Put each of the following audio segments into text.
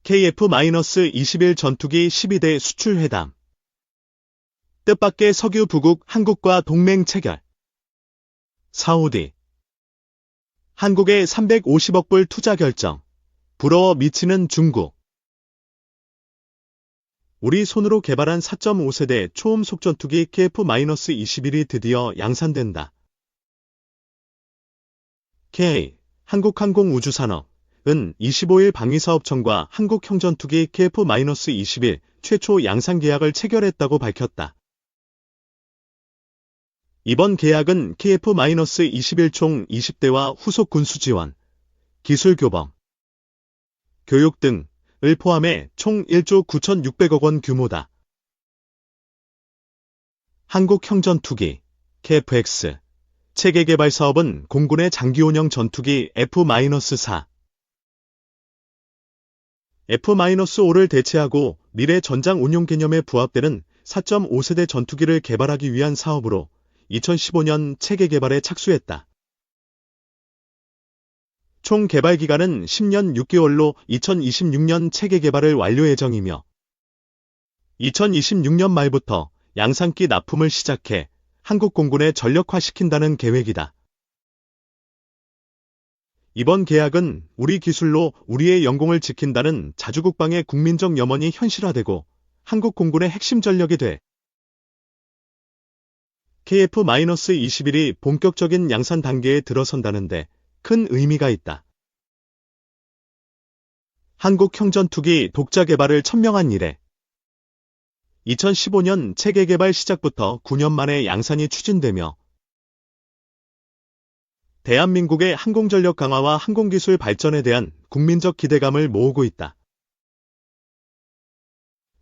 KF-21 전투기 12대 수출 회담. 뜻밖의 석유 부국 한국과 동맹 체결. 사우디. 한국에 350억 불 투자 결정. 부러워 미치는 중국. 우리 손으로 개발한 4.5세대 초음속 전투기 KF-21이 드디어 양산된다. K. 한국항공우주산업은 25일 방위사업청과 한국형전투기 KF-21 최초 양산 계약을 체결했다고 밝혔다. 이번 계약은 KF-21 총 20대와 후속 군수 지원, 기술 교범, 교육 등을 포함해 총 1조 9,600억 원 규모다. 한국형전투기 KF-X 체계 개발 사업은 공군의 장기운영 전투기 F-4, F-5를 대체하고 미래 전장 운용 개념에 부합되는 4.5세대 전투기를 개발하기 위한 사업으로 2015년 체계 개발에 착수했다. 총 개발 기간은 10년 6개월로 2026년 체계 개발을 완료 예정이며 2026년 말부터 양산기 납품을 시작해 한국 공군에 전력화시킨다는 계획이다. 이번 계약은 우리 기술로 우리의 영공을 지킨다는 자주국방의 국민적 염원이 현실화되고 한국 공군의 핵심 전력이 돼 KF-21이 본격적인 양산 단계에 들어선다는데 큰 의미가 있다. 한국형전투기 독자 개발을 천명한 이래 2015년 체계 개발 시작부터 9년 만에 양산이 추진되며 대한민국의 항공전력 강화와 항공기술 발전에 대한 국민적 기대감을 모으고 있다.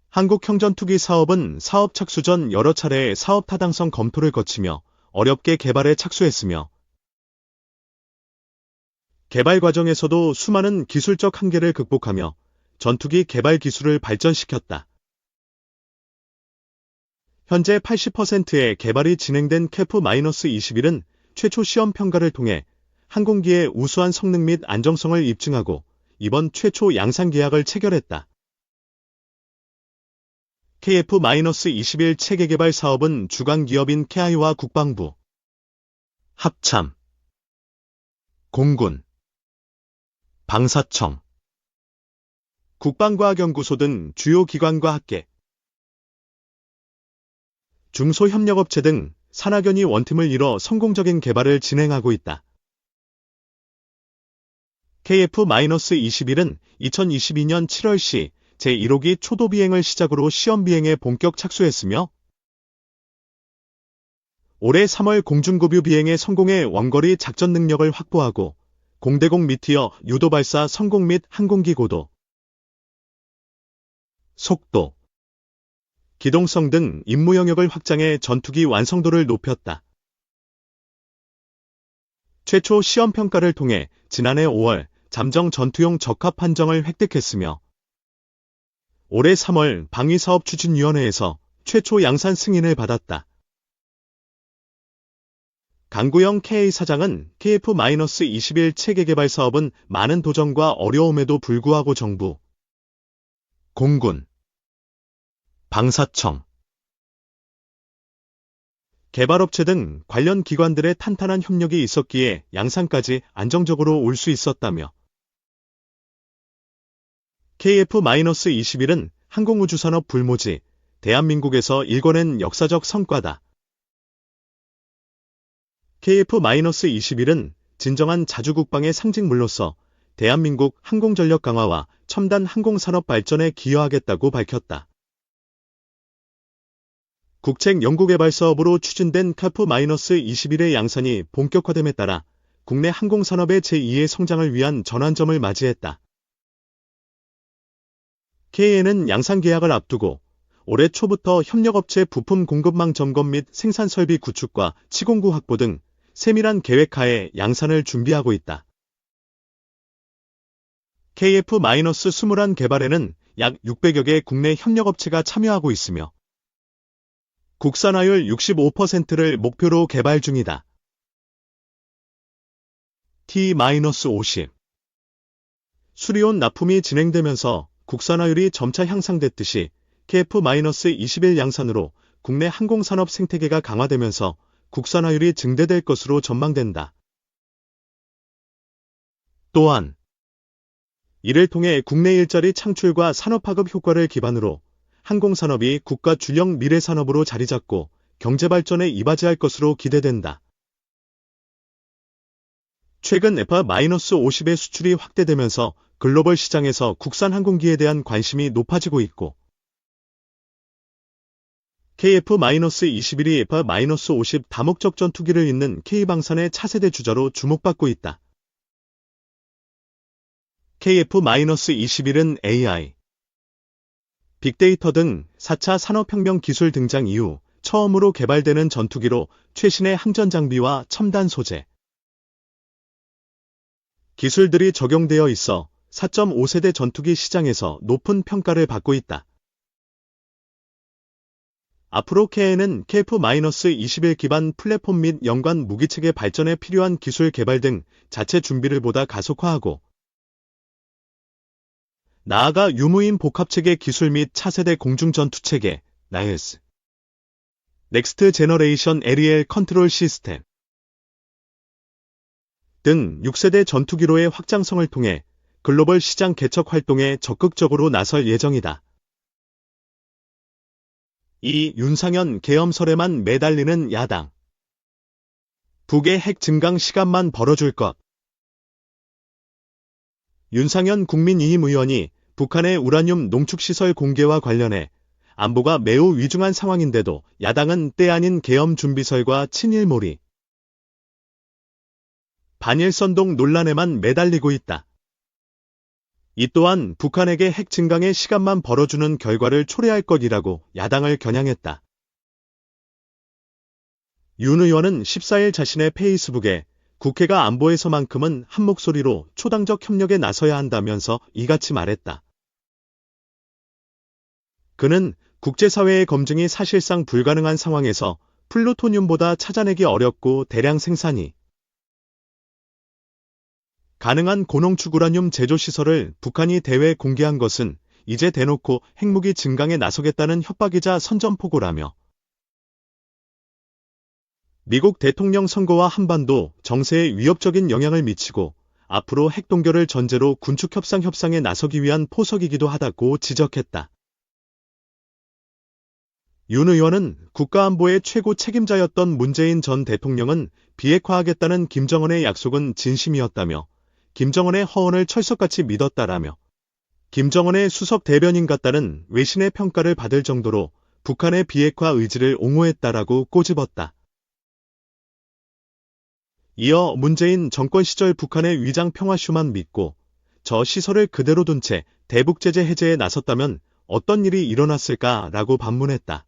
한국형전투기 사업은 사업 착수 전 여러 차례의 사업 타당성 검토를 거치며 어렵게 개발에 착수했으며 개발 과정에서도 수많은 기술적 한계를 극복하며 전투기 개발 기술을 발전시켰다. 현재 80%의 개발이 진행된 KF-21은 최초 시험 평가를 통해 항공기의 우수한 성능 및 안정성을 입증하고 이번 최초 양산 계약을 체결했다. KF-21 체계 개발 사업은 주관 기업인 KI와 국방부, 합참, 공군, 방사청, 국방과학연구소 등 주요 기관과 학계, 중소협력업체 등 산학연이 원팀을 이뤄 성공적인 개발을 진행하고 있다. KF-21은 2022년 7월시 제1호기 초도 비행을 시작으로 시험 비행에 본격 착수했으며 올해 3월 공중급유 비행에 성공해 원거리 작전 능력을 확보하고 공대공 미티어 유도 발사 성공 및 항공기 고도, 속도, 기동성 등 임무 영역을 확장해 전투기 완성도를 높였다. 최초 시험 평가를 통해 지난해 5월 잠정 전투용 적합 판정을 획득했으며 올해 3월 방위사업추진위원회에서 최초 양산 승인을 받았다. 강구영 KA 사장은 KF-21 체계 개발 사업은 많은 도전과 어려움에도 불구하고 정부, 공군, 방사청, 개발업체 등 관련 기관들의 탄탄한 협력이 있었기에 양산까지 안정적으로 올 수 있었다며 KF-21은 항공우주산업 불모지, 대한민국에서 일궈낸 역사적 성과다. KF-21은 진정한 자주국방의 상징물로서 대한민국 항공전력 강화와 첨단 항공산업 발전에 기여하겠다고 밝혔다. 국책연구개발사업으로 추진된 KF-21의 양산이 본격화됨에 따라 국내 항공산업의 제2의 성장을 위한 전환점을 맞이했다. KA는 양산 계약을 앞두고 올해 초부터 협력업체 부품 공급망 점검 및 생산설비 구축과 시공구 확보 등 세밀한 계획하에 양산을 준비하고 있다. KF-21 개발에는 약 600여 개 국내 협력업체가 참여하고 있으며 국산화율 65%를 목표로 개발 중이다. T-50 수리온 납품이 진행되면서 국산화율이 점차 향상됐듯이 KF-21 양산으로 국내 항공산업 생태계가 강화되면서 국산화율이 증대될 것으로 전망된다. 또한 이를 통해 국내 일자리 창출과 산업파급 효과를 기반으로 항공산업이 국가 주력 미래산업으로 자리잡고 경제발전에 이바지할 것으로 기대된다. 최근 F-50의 수출이 확대되면서 글로벌 시장에서 국산 항공기에 대한 관심이 높아지고 있고 KF-21이 F-50 다목적 전투기를 잇는 K방산의 차세대 주자로 주목받고 있다. KF-21은 AI, 빅데이터 등 4차 산업혁명 기술 등장 이후 처음으로 개발되는 전투기로 최신의 항전 장비와 첨단 소재, 기술들이 적용되어 있어 4.5세대 전투기 시장에서 높은 평가를 받고 있다. 앞으로 KN은 KF-21 기반 플랫폼 및 연관 무기체계 발전에 필요한 기술 개발 등 자체 준비를 보다 가속화하고 나아가 유무인 복합체계 기술 및 차세대 공중전투체계, 나일스, 넥스트 제너레이션 에리얼 컨트롤 시스템 등 6세대 전투기로의 확장성을 통해 글로벌 시장 개척 활동에 적극적으로 나설 예정이다. 이 윤상현 계엄설에만 매달리는 야당. 북의 핵 증강 시간만 벌어줄 것. 윤상현 국민의힘 의원이 북한의 우라늄 농축시설 공개와 관련해 안보가 매우 위중한 상황인데도 야당은 때 아닌 계엄 준비설과 친일몰이, 반일선동 논란에만 매달리고 있다. 이 또한 북한에게 핵 증강의 시간만 벌어주는 결과를 초래할 것이라고 야당을 겨냥했다. 윤 의원은 14일 자신의 페이스북에 국회가 안보에서만큼은 한 목소리로 초당적 협력에 나서야 한다면서 이같이 말했다. 그는 국제사회의 검증이 사실상 불가능한 상황에서 플루토늄보다 찾아내기 어렵고 대량 생산이 가능한 고농축 우라늄 제조 시설을 북한이 대외 공개한 것은 이제 대놓고 핵무기 증강에 나서겠다는 협박이자 선전포고라며 미국 대통령 선거와 한반도 정세에 위협적인 영향을 미치고 앞으로 핵동결을 전제로 군축협상에 나서기 위한 포석이기도 하다고 지적했다. 윤 의원은 국가안보의 최고 책임자였던 문재인 전 대통령은 비핵화하겠다는 김정은의 약속은 진심이었다며 김정은의 허언을 철석같이 믿었다라며 김정은의 수석 대변인 같다는 외신의 평가를 받을 정도로 북한의 비핵화 의지를 옹호했다라고 꼬집었다. 이어 문재인 정권 시절 북한의 위장 평화쇼만 믿고 저 시설을 그대로 둔 채 대북 제재 해제에 나섰다면 어떤 일이 일어났을까라고 반문했다.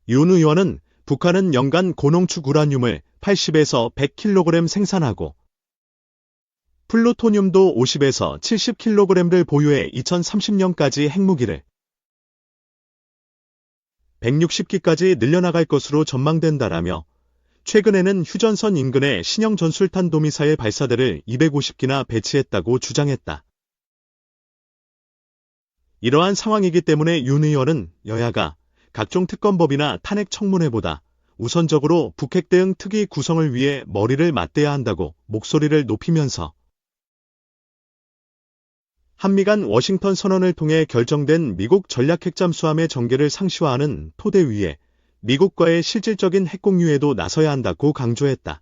윤 의원은 북한은 연간 고농축 우라늄을 80에서 100kg 생산하고 플루토늄도 50에서 70kg를 보유해 2030년까지 핵무기를 160기까지 늘려나갈 것으로 전망된다라며 최근에는 휴전선 인근에 신형 전술탄 도미사일 발사대를 250기나 배치했다고 주장했다. 이러한 상황이기 때문에 윤 의원은 여야가 각종 특검법이나 탄핵 청문회보다 우선적으로 북핵 대응 특위 구성을 위해 머리를 맞대야 한다고 목소리를 높이면서 한미 간 워싱턴 선언을 통해 결정된 미국 전략핵잠수함의 전개를 상시화하는 토대 위에 미국과의 실질적인 핵공유에도 나서야 한다고 강조했다.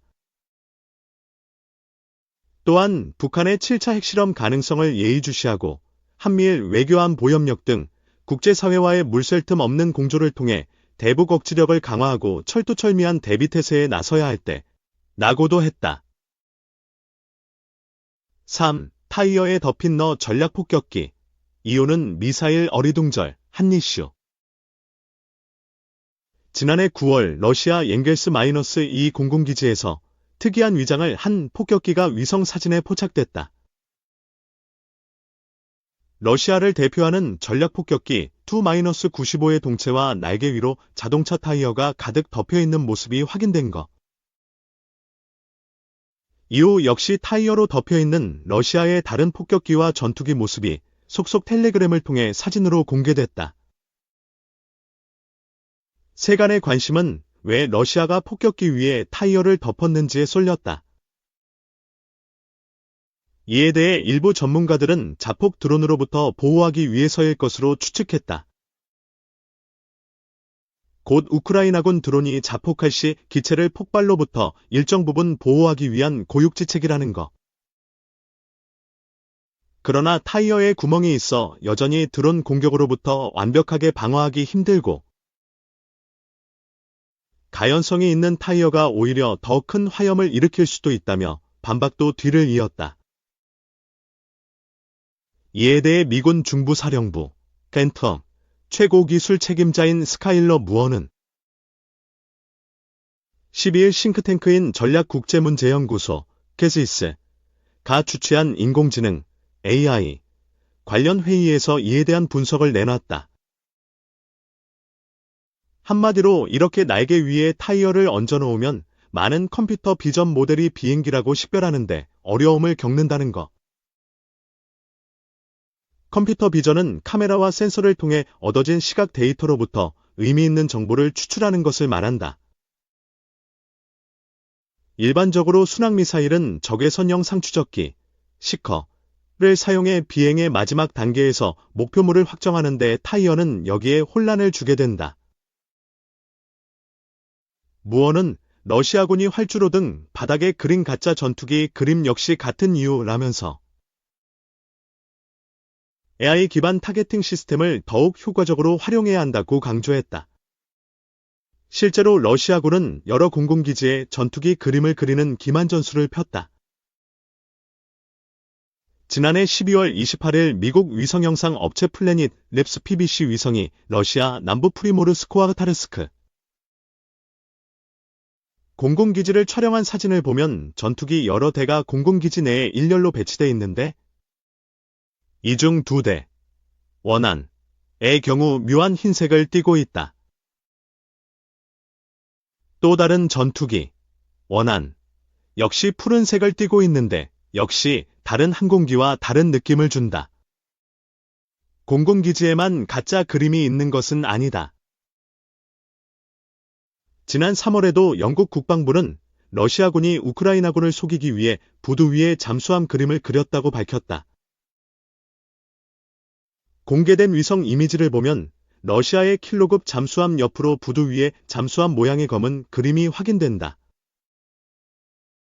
또한 북한의 7차 핵실험 가능성을 예의주시하고 한미일 외교안보협력 등 국제사회와의 물샐 틈 없는 공조를 통해 대북 억지력을 강화하고 철두철미한 대비태세에 나서야 할 때 나고도 했다. 3. 타이어에 덮인 너 전략폭격기. 이유는 미사일 어리둥절, 한 이슈. 지난해 9월 러시아 옌겔스-2 공군기지에서 특이한 위장을 한 폭격기가 위성 사진에 포착됐다. 러시아를 대표하는 전략폭격기 투-95의 동체와 날개 위로 자동차 타이어가 가득 덮여있는 모습이 확인된 것. 이후 역시 타이어로 덮여있는 러시아의 다른 폭격기와 전투기 모습이 속속 텔레그램을 통해 사진으로 공개됐다. 세간의 관심은 왜 러시아가 폭격기 위에 타이어를 덮었는지에 쏠렸다. 이에 대해 일부 전문가들은 자폭 드론으로부터 보호하기 위해서일 것으로 추측했다. 곧 우크라이나군 드론이 자폭할 시 기체를 폭발로부터 일정 부분 보호하기 위한 고육지책이라는 것. 그러나 타이어에 구멍이 있어 여전히 드론 공격으로부터 완벽하게 방어하기 힘들고 가연성이 있는 타이어가 오히려 더 큰 화염을 일으킬 수도 있다며 반박도 뒤를 이었다. 이에 대해 미군 중부사령부 펜텀 최고 기술 책임자인 스카일러 무어는 12일 싱크탱크인 전략국제문제연구소 게시스가 주최한 인공지능 AI 관련 회의에서 이에 대한 분석을 내놨다. 한마디로 이렇게 날개 위에 타이어를 얹어놓으면 많은 컴퓨터 비전 모델이 비행기라고 식별하는데 어려움을 겪는다는 것. 컴퓨터 비전은 카메라와 센서를 통해 얻어진 시각 데이터로부터 의미 있는 정보를 추출하는 것을 말한다. 일반적으로 순항미사일은 적외선형 상추적기, 시커를 사용해 비행의 마지막 단계에서 목표물을 확정하는 데 타이어는 여기에 혼란을 주게 된다. 무어는 러시아군이 활주로 등 바닥에 그린 가짜 전투기 그림 역시 같은 이유라면서 AI 기반 타겟팅 시스템을 더욱 효과적으로 활용해야 한다고 강조했다. 실제로 러시아군은 여러 공군기지에 전투기 그림을 그리는 기만 전술을 폈다. 지난해 12월 28일 미국 위성 영상 업체 플래닛 랩스 PBC 위성이 러시아 남부 프리모르스코아타르스크 공군기지를 촬영한 사진을 보면 전투기 여러 대가 공군기지 내에 일렬로 배치돼 있는데 이 중 2대, 원안의 경우 묘한 흰색을 띠고 있다. 또 다른 전투기, 원안, 역시 푸른색을 띠고 있는데 역시 다른 항공기와 다른 느낌을 준다. 공군기지에만 가짜 그림이 있는 것은 아니다. 지난 3월에도 영국 국방부는 러시아군이 우크라이나군을 속이기 위해 부두 위에 잠수함 그림을 그렸다고 밝혔다. 공개된 위성 이미지를 보면 러시아의 킬로급 잠수함 옆으로 부두 위에 잠수함 모양의 검은 그림이 확인된다.